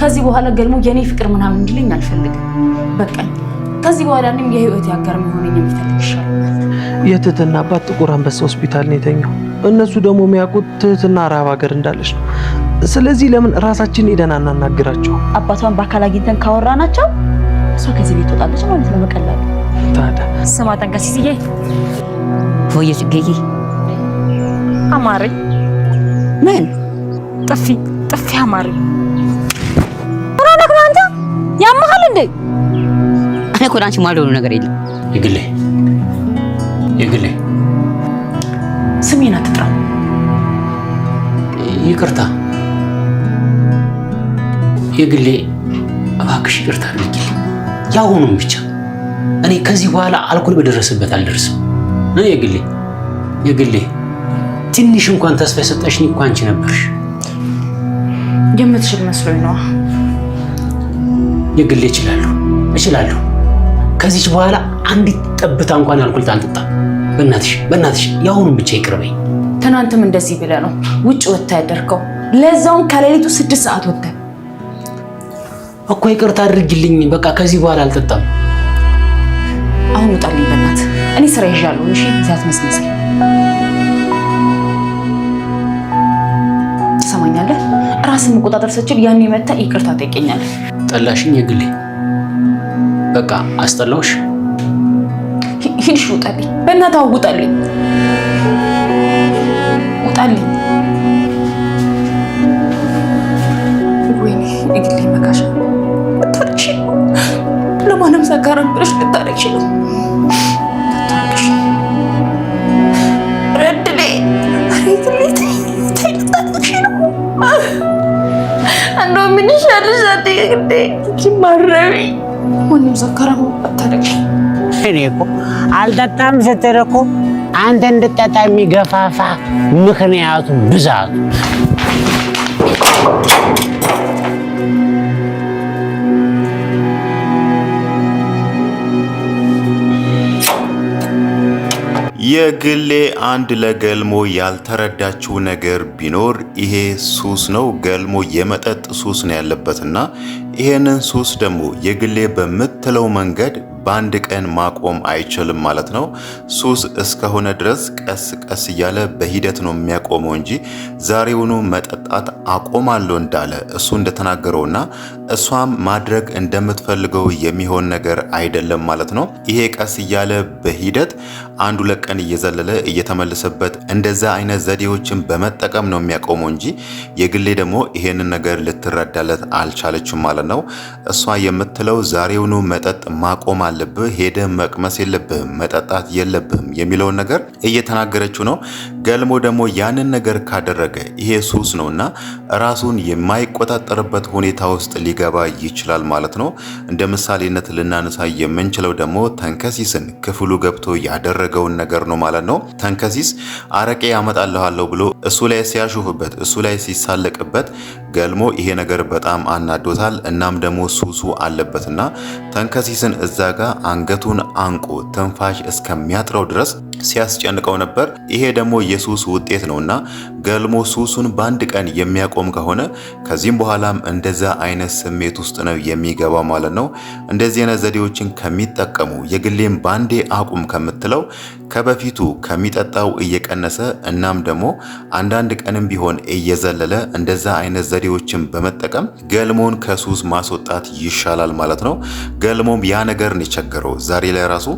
ከዚህ በኋላ ገልሞ የኔ ፍቅር ምናምን እንዲለኝ አልፈልግም። በቃኝ። ከዚህ በኋላ እኔም የህይወት ያጋር መሆኔን የሚፈልግ ይሻላል። የትህትና አባት ጥቁር አንበሳ ሆስፒታል ነው የተኛው። እነሱ ደግሞ የሚያውቁት ትህትና አረብ ሀገር እንዳለች ነው። ስለዚህ ለምን ራሳችን ሄደን አናናግራቸው? አባቷን በአካል አግኝተን ካወራናቸው እሷ ከዚህ ቤት ትወጣለች ማለት ነው በቀላሉ። ታዲያ ስማ ጠንቀሲስዬ፣ ወይ ጽጌዬ አማረኝ። ምን ጥፊ አማረኝ። ወራነክ አንተ ያመሃል እንዴ? እኔ እኮ ዳንቺ ማልሆነ ነገር የለም። የግሌ ስሜን አትጥራ። ይቅርታ የግሌ እባክሽ ይቅርታ አድርጊልኝ። ያሁኑም ብቻ እኔ ከዚህ በኋላ አልኮል በደረሰበት አልደርስም። የግሌ ትንሽ እንኳን ተስፋ የሰጠሽኝ እኮ አንቺ ነበርሽ። የምትችል መስሎኝ ነው። የግሌ እችላለሁ። ከዚህ በኋላ አንዲት ጠብታ እንኳን አልኮል አልጠጣም። በእናትሽ ያሁኑም ብቻ ይቅርበኝ። ትናንትም እንደዚህ ብለህ ነው ውጭ ወጥተህ ያደርከው፣ ለዛውም ከሌሊቱ 6 ሰዓት ወጥተህ እኮ። ይቅርታ አድርጊልኝ። በቃ ከዚህ በኋላ አልጠጣም። አሁን ውጣልኝ በእናትህ። እኔ ስራ ይዣለሁ። እሺ ዛት መስመሰል ትሰማኛለህ? ራስን መቆጣጠር ስችል ያኔ መተህ ይቅርታ ጠይቀኛለህ። ጠላሽኝ የግሌ። በቃ አስጠላውሽ። ሂድሽ ውጣልኝ በእናትህ። ውጣልኝ። ወይኔ የግሌ መካሻ ልታረግሽ ነው። ለማንም ሰካራም ብለሽ ልታረግሽ ነው። ረድሌ ልታረግሽ ነው። እንደው ምን ይሻልሻል? ግዴ ማረቢ ማንም ሰካራም አታረግሽ። እኔ እኮ አልጠጣም ስትል እኮ አንተ እንድጠጣ የሚገፋፋ ምክንያቱ ብዛቱ። የግሌ አንድ ለገልሞ ያልተረዳችው ነገር ቢኖር ይሄ ሱስ ነው። ገልሞ የመጠጥ ሱስ ነው ያለበትና ይሄንን ሱስ ደግሞ የግሌ በምትለው መንገድ በአንድ ቀን ማቆም አይችልም ማለት ነው። ሱስ እስከሆነ ድረስ ቀስ ቀስ እያለ በሂደት ነው የሚያቆመው እንጂ ዛሬውኑ መጠጣት አቆማለሁ እንዳለ እሱ እንደተናገረውና እሷም ማድረግ እንደምትፈልገው የሚሆን ነገር አይደለም ማለት ነው። ይሄ ቀስ እያለ በሂደት 1-2 ቀን እየዘለለ እየተመለሰበት እንደዛ አይነት ዘዴዎችን በመጠቀም ነው የሚያቆመው እንጂ የግሌ ደግሞ ይሄንን ነገር ልትረዳለት አልቻለችም ማለት ነው። እሷ የምትለው ዛሬውኑ መጠጥ ማቆም አለብህ፣ ሄደ መቅመስ የለብህም፣ መጠጣት የለብህም የሚለውን ነገር እየተናገረችው ነው። ገልሞ ደግሞ ያንን ነገር ካደረገ ይሄ ሱስ ነውና ራሱን የማይቆጣጠርበት ሁኔታ ውስጥ ሊገባ ይችላል ማለት ነው። እንደ ምሳሌነት ልናነሳ የምንችለው ደግሞ ተንከሲስን ክፍሉ ገብቶ ያደረገውን ነገር ነው ማለት ነው። ተንከሲስ አረቄ ያመጣልሃለሁ ብሎ እሱ ላይ ሲያሹፍበት፣ እሱ ላይ ሲሳለቅበት ገልሞ ይሄ ነገር በጣም አናዶታል። እናም ደግሞ ሱሱ አለበትና ተንከሲስን እዛ ጋር አንገቱን አንቆ ትንፋሽ እስከሚያጥረው ድረስ ሲያስጨንቀው ነበር። ይሄ ደግሞ የሱስ ውጤት ነውና ገልሞ ሱሱን በአንድ ቀን የሚያቆም ከሆነ ከዚህም በኋላም እንደዛ አይነት ስሜት ውስጥ ነው የሚገባው ማለት ነው። እንደዚህ አይነት ዘዴዎችን ከሚጠቀሙ የግሌም ባንዴ አቁም ከምትለው ከበፊቱ ከሚጠጣው እየቀነሰ እናም ደግሞ አንዳንድ ቀንም ቢሆን እየዘለለ እንደዛ አይነት ዘዴዎችን በመጠቀም ገልሞን ከሱስ ማስወጣት ይሻላል ማለት ነው። ገልሞም ያ ነገር ነው የቸገረው። ዛሬ ላይ ራሱ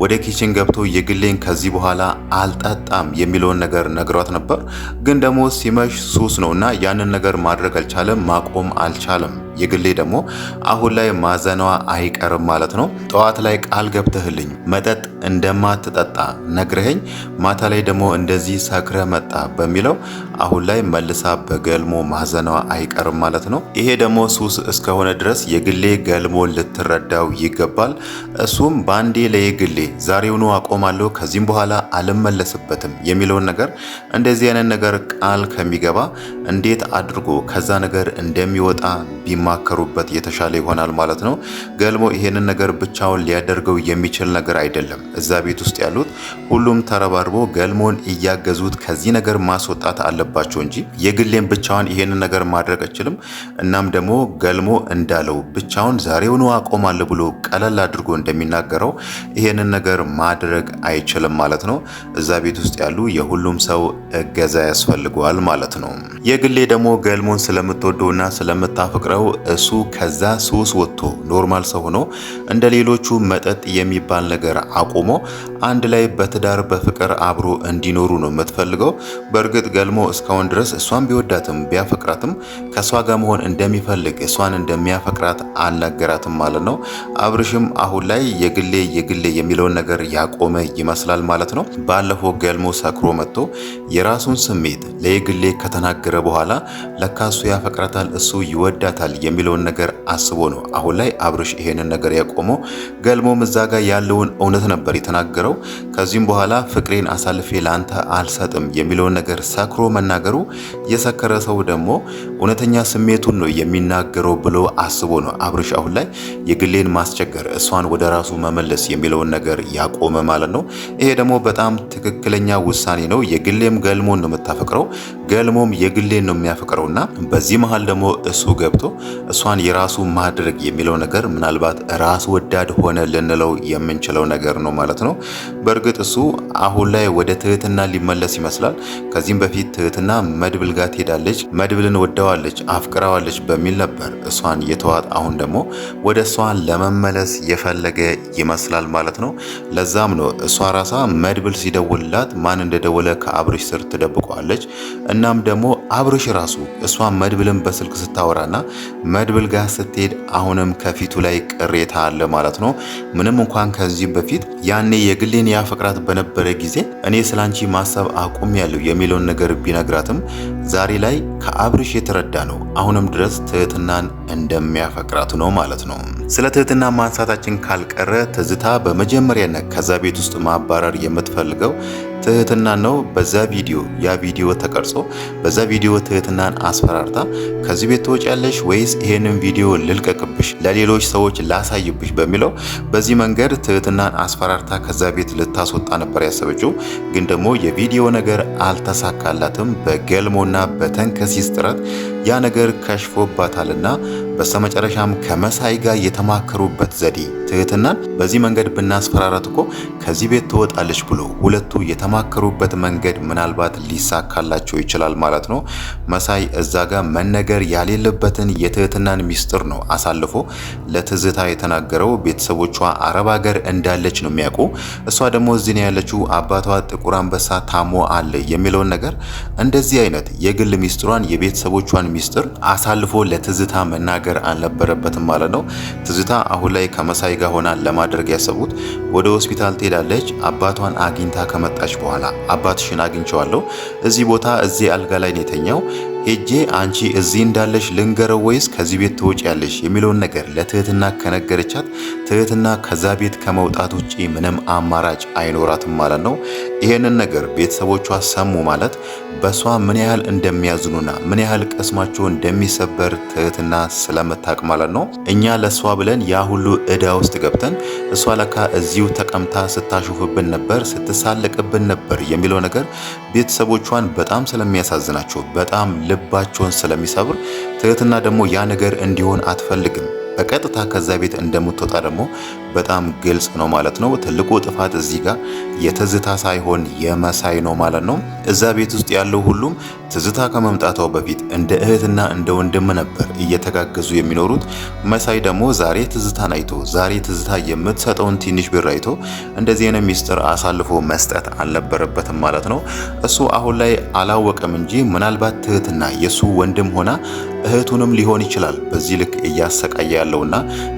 ወደ ኪችን ገብቶ የግሌን ከዚህ በኋላ አልጠጣም የሚለውን ነገር ነግሯት ነበር። ግን ደግሞ ሲመሽ ሱስ ነውና ያንን ነገር ማድረግ አልቻለም፣ ማቆም አልቻለም። የግሌ ደግሞ አሁን ላይ ማዘኗ አይቀርም ማለት ነው። ጠዋት ላይ ቃል ገብተህልኝ መጠጥ እንደማትጠጣ ነግረኸኝ ማታ ላይ ደግሞ እንደዚህ ሰክረ መጣ በሚለው አሁን ላይ መልሳ በገልሞ ማዘኗ አይቀርም ማለት ነው። ይሄ ደግሞ ሱስ እስከሆነ ድረስ የግሌ ገልሞ ልትረዳው ይገባል። እሱም ባንዴ ለየግሌ ዛሬውኑ አቆማለሁ ከዚህም በኋላ አልመለስበትም የሚለውን ነገር እንደዚህ አይነት ነገር ቃል ከሚገባ እንዴት አድርጎ ከዛ ነገር እንደሚወጣ ቢማከሩበት የተሻለ ይሆናል ማለት ነው። ገልሞ ይሄንን ነገር ብቻውን ሊያደርገው የሚችል ነገር አይደለም። እዛ ቤት ውስጥ ያሉት ሁሉም ተረባርቦ ገልሞን እያገዙት ከዚህ ነገር ማስወጣት አለበት። አለባቸው እንጂ የግሌን ብቻዋን ይሄንን ነገር ማድረግ አይችልም። እናም ደግሞ ገልሞ እንዳለው ብቻውን ዛሬውኑ አቆማለሁ ብሎ ቀለል አድርጎ እንደሚናገረው ይሄንን ነገር ማድረግ አይችልም ማለት ነው። እዛ ቤት ውስጥ ያሉ የሁሉም ሰው እገዛ ያስፈልገዋል ማለት ነው። የግሌ ደግሞ ገልሞን ስለምትወደውና ስለምታፈቅረው እሱ ከዛ ሱስ ወጥቶ ኖርማል ሰው ሆኖ እንደ ሌሎቹ መጠጥ የሚባል ነገር አቁሞ አንድ ላይ በትዳር በፍቅር አብሮ እንዲኖሩ ነው የምትፈልገው። በእርግጥ ገልሞ እስካሁን ድረስ እሷን ቢወዳትም ቢያፈቅራትም ከሷ ጋር መሆን እንደሚፈልግ እሷን እንደሚያፈቅራት አልነገራትም ማለት ነው። አብርሽም አሁን ላይ የግሌ የሚለውን ነገር ያቆመ ይመስላል ማለት ነው። ባለፈው ገልሞ ሰክሮ መጥቶ የራሱን ስሜት ለየግሌ ከተናገረ በኋላ ለካ እሱ ያፈቅራታል እሱ ይወዳታል የሚለውን ነገር አስቦ ነው አሁን ላይ አብርሽ ይሄንን ነገር ያቆመው። ገልሞም እዛ ጋር ያለውን እውነት ነበር የተናገረው። ከዚህም በኋላ ፍቅሬን አሳልፌ ላንተ አልሰጥም የሚለውን ነገር ሰክሮ መናገሩ የሰከረ ሰው ደግሞ እውነተኛ ስሜቱን ነው የሚናገረው ብሎ አስቦ ነው አብርሽ አሁን ላይ የግሌን ማስቸገር እሷን ወደ ራሱ መመለስ የሚለውን ነገር ያቆመ ማለት ነው። ይሄ ደግሞ በጣም ትክክለኛ ውሳኔ ነው። የግሌም ገልሞን ነው የምታፈቅረው፣ ገልሞም የግሌን ነው የሚያፈቅረውና በዚህ መሃል ደግሞ እሱ ገብቶ እሷን የራሱ ማድረግ የሚለው ነገር ምናልባት ራስ ወዳድ ሆነ ልንለው የምንችለው ነገር ነው ማለት ነው። በእርግጥ እሱ አሁን ላይ ወደ ትህትና ሊመለስ ይመስላል። ከዚህም በፊት ትህትና መድብል ጋር ትሄዳለች፣ መድብልን ወደዋለች፣ አፍቅራዋለች በሚል ነበር እሷን የተዋት። አሁን ደግሞ ወደ እሷን ለመመለስ የፈለገ ይመስላል ማለት ነው። ለዛም ነው እሷ ራሳ መድብል ሲደውልላት ማን እንደደወለ ከአብርሽ ስር ትደብቀዋለች። እናም ደግሞ አብርሽ ራሱ እሷ መድብልን በስልክ ስታወራና መድብል ጋር ስትሄድ አሁንም ከፊቱ ላይ ቅሬታ አለ ማለት ነው። ምንም እንኳን ከዚህ በፊት ያኔ የግሌን ያፈቅራት በነበረ ጊዜ እኔ ስላንቺ ማሰብ አቁም ያለው የሚለውን ነገር ቢነግራትም ዛሬ ላይ ከአብርሽ የተረዳ ነው አሁንም ድረስ ትህትናን እንደሚያፈቅራት ነው ማለት ነው። ስለ ትህትና ማንሳታችን ካልቀረ ትዝታ በመጀመሪያነት ከዛ ቤት ውስጥ ማባረር የምትፈልገው ትህትና ነው። በዛ ቪዲዮ ተቀርጾ በዛ ቪዲዮ ትህትናን አስፈራርታ ከዚህ ቤት ትወጫለሽ ወይስ ይሄንን ቪዲዮ ልልቀቅብሽ ለሌሎች ሰዎች ላሳይብሽ በሚለው በዚህ መንገድ ትህትናን አስፈራርታ ከዛ ቤት ልታስወጣ ነበር ያሰበችው። ግን ደግሞ የቪዲዮ ነገር አልተሳካላትም። በገልሞና በተንከሲስ ጥረት ያ ነገር ከሽፎባታልና በስተመጨረሻም ከመሳይ ጋር የተማከሩበት ዘዴ ትህትናን በዚህ መንገድ ብናስፈራራት እኮ ከዚህ ቤት ትወጣለች ብሎ ሁለቱ የተማከሩበት መንገድ ምናልባት ሊሳካላቸው ይችላል ማለት ነው። መሳይ እዛ ጋር መነገር ያሌለበትን የትህትናን ሚስጥር ነው አሳልፎ ለትዝታ የተናገረው። ቤተሰቦቿ አረብ ሀገር እንዳለች ነው የሚያውቁ። እሷ ደግሞ እዚህ ነው ያለችው፣ አባቷ ጥቁር አንበሳ ታሞ አለ የሚለውን ነገር እንደዚህ አይነት የግል ሚስጥሯን የቤተሰቦቿን ሚስጥር አሳልፎ ለትዝታ መናገር አልነበረበትም ማለት ነው። ትዝታ አሁን ላይ ከመሳይ ጋር ሆና ለማድረግ ያሰቡት ወደ ሆስፒታል ትሄዳለች። አባቷን አግኝታ ከመጣች በኋላ አባትሽን አግኝቼዋለሁ፣ እዚህ ቦታ እዚህ አልጋ ላይ ነው የተኛው፣ ሄጄ አንቺ እዚህ እንዳለሽ ልንገረው ወይስ ከዚህ ቤት ትወጪያለሽ የሚለውን ነገር ለትህትና ከነገረቻት ትህትና ከዛ ቤት ከመውጣት ውጪ ምንም አማራጭ አይኖራትም ማለት ነው። ይሄንን ነገር ቤተሰቦቿ ሰሙ ማለት በሷ ምን ያህል እንደሚያዝኑና ምን ያህል ቅስማቸው እንደሚሰበር ትህትና ስለምታውቅ ማለት ነው። እኛ ለሷ ብለን ያ ሁሉ እዳ ውስጥ ገብተን እሷ ለካ እዚሁ ተቀምታ ስታሹፍብን ነበር፣ ስትሳለቅብን ነበር የሚለው ነገር ቤተሰቦቿን በጣም ስለሚያሳዝናቸው በጣም ልባቸውን ስለሚሰብር ትህትና ደግሞ ያ ነገር እንዲሆን አትፈልግም። በቀጥታ ከዛ ቤት እንደምትወጣ ደግሞ በጣም ግልጽ ነው ማለት ነው። ትልቁ ጥፋት እዚህ ጋር የትዝታ ሳይሆን የመሳይ ነው ማለት ነው። እዛ ቤት ውስጥ ያለው ሁሉም ትዝታ ከመምጣቷ በፊት እንደ እህትና እንደ ወንድም ነበር እየተጋገዙ የሚኖሩት። መሳይ ደግሞ ዛሬ ትዝታን አይቶ ዛሬ ትዝታ የምትሰጠውን ትንሽ ብር አይቶ እንደዚህ አይነት ሚስጥር አሳልፎ መስጠት አልነበረበትም ማለት ነው። እሱ አሁን ላይ አላወቀም እንጂ ምናልባት ትህትና የሱ ወንድም ሆና እህቱንም ሊሆን ይችላል በዚህ ልክ እያሰቃየ ያለውና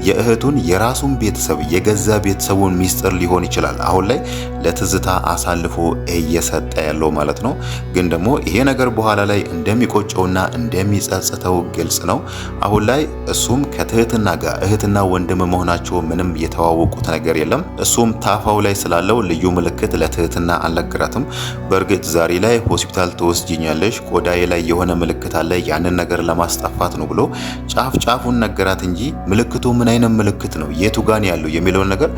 የእህቱን የራሱን ቤተሰብ የገዛ ቤተሰቡን ሚስጥር ሊሆን ይችላል አሁን ላይ ለትዝታ አሳልፎ እየሰጠ ያለው ማለት ነው። ግን ደግሞ ይሄ ነገር በኋላ ላይ እንደሚቆጨውና እንደሚጸጽተው ግልጽ ነው። አሁን ላይ እሱም ከትህትና ጋር እህትና ወንድም መሆናቸው ምንም የተዋወቁት ነገር የለም። እሱም ታፋው ላይ ስላለው ልዩ ምልክት ለትህትና አልነገራትም። በእርግጥ ዛሬ ላይ ሆስፒታል ትወስጂኛለሽ፣ ቆዳዬ ላይ የሆነ ምልክት አለ፣ ያንን ነገር ለማስጠፋት ነው ብሎ ጫፍ ጫፉን ነገራት እንጂ ምልክቱ ምን አይነት ምልክት ነው የቱ ጋር ያለው የሚለውን ነገር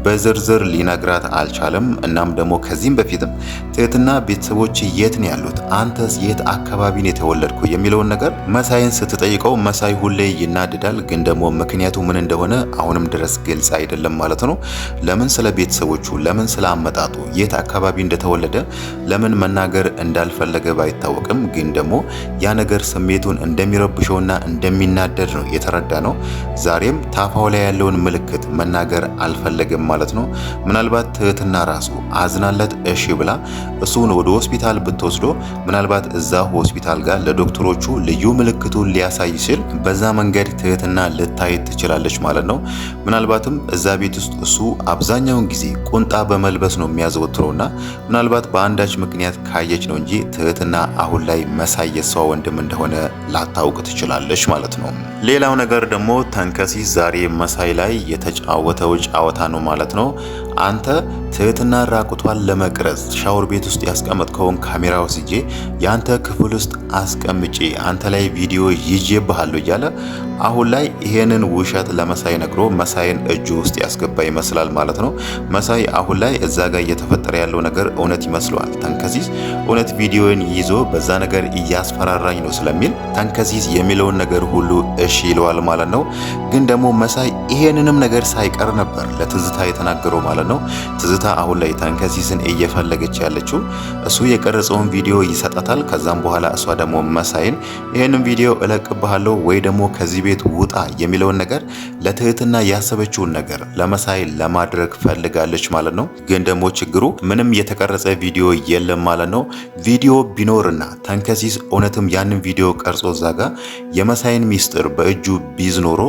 በዝርዝር ሊነግራት አልቻለም። እናም ደግሞ ከዚህም በፊትም ትህትና ቤተሰቦች የት ነው ያሉት፣ አንተስ የት አካባቢ ነው የተወለድኩ የሚለውን ነገር መሳይን ስትጠይቀው መሳይ ሁሌ ይናድዳል። ግን ደግሞ ምክንያቱ ምን እንደሆነ አሁንም ድረስ ግልጽ አይደለም ማለት ነው። ለምን ስለ ቤተሰቦቹ ለምን ስለ አመጣጡ የት አካባቢ እንደተወለደ ለምን መናገር እንዳልፈለገ ባይታወቅም ግን ደግሞ ያ ነገር ስሜቱን እንደሚረብሸውና እንደሚናደድ ነው የተረዳ ነው። ዛሬም ታፋው ላይ ያለውን ምልክት መናገር አልፈለገም ማለት ነው። ምናልባት ትህትና ራሱ አዝናለት እሺ ብላ እሱን ወደ ሆስፒታል ብትወስዶ ምናልባት እዛ ሆስፒታል ጋር ለዶክተሮቹ ልዩ ምልክቱን ሊያሳይ ሲል በዛ መንገድ ትህትና ልታይ ትችላለች ማለት ነው። ምናልባትም እዛ ቤት ውስጥ እሱ አብዛኛውን ጊዜ ቁንጣ በመልበስ ነው የሚያዘወትረውና ምናልባት በአንዳች ምክንያት ካየች ነው እንጂ ትህትና አሁን ላይ መሳይ የሷ ወንድም እንደሆነ ላታውቅ ትችላለች ማለት ነው። ሌላው ነገር ደግሞ ተንከሲስ ዛሬ መሳይ ላይ የተጫወተው ጨዋታ ነው ማለት ነው። አንተ ትህትና ራቁቷን ለመቅረጽ ሻወር ቤት ውስጥ ያስቀመጥከውን ካሜራ ወስጄ ያንተ ክፍል ውስጥ አስቀምጬ አንተ ላይ ቪዲዮ ይዤብሃለሁ እያለ አሁን ላይ ይሄንን ውሸት ለመሳይ ነግሮ መሳይን እጁ ውስጥ ያስገባ ይመስላል ማለት ነው። መሳይ አሁን ላይ እዛ ጋር እየተፈጠረ ያለው ነገር እውነት ይመስለዋል። ተንከሲስ እውነት ቪዲዮን ይዞ በዛ ነገር እያስፈራራኝ ነው ስለሚል ተንከሲስ የሚለውን ነገር ሁሉ እሺ ይለዋል ማለት ነው። ግን ደግሞ መሳይ ይሄንንም ነገር ሳይቀር ነበር ለትዝታ የተናገረው ማለት ነው። ትዝታ አሁን ላይ ተንከሲስን እየፈለገች ያለችው እሱ የቀረጸውን ቪዲዮ ይሰጣታል። ከዛም በኋላ እሷ ደግሞ መሳይን ይሄንን ቪዲዮ እለቅብሃለሁ ወይ ደግሞ ከዚህ ቤት ውጣ የሚለውን ነገር ለትህትና ያሰበችውን ነገር ለመሳይ ለማድረግ ፈልጋለች ማለት ነው። ግን ደግሞ ችግሩ ምንም የተቀረጸ ቪዲዮ የለም ማለት ነው። ቪዲዮ ቢኖርና ተንከሲስ እውነትም ያንን ቪዲዮ ቀርጾ ዛጋ የመሳይን ሚስጥር በእጁ ቢዝ ኖሮ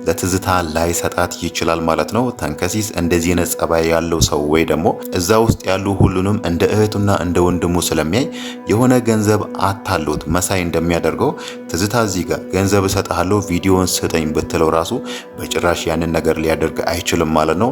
ለትዝታ ላይሰጣት ይችላል ማለት ነው። ተንከሲስ እንደዚህ አይነት ጸባይ ያለው ሰው ወይ ደግሞ እዛ ውስጥ ያሉ ሁሉንም እንደ እህቱና እንደ ወንድሙ ስለሚያይ የሆነ ገንዘብ አታሉት መሳይ እንደሚያደርገው ትዝታ እዚህ ጋር ገንዘብ እሰጥሃለሁ ቪዲዮን ስጠኝ ብትለው ራሱ በጭራሽ ያንን ነገር ሊያደርግ አይችልም ማለት ነው።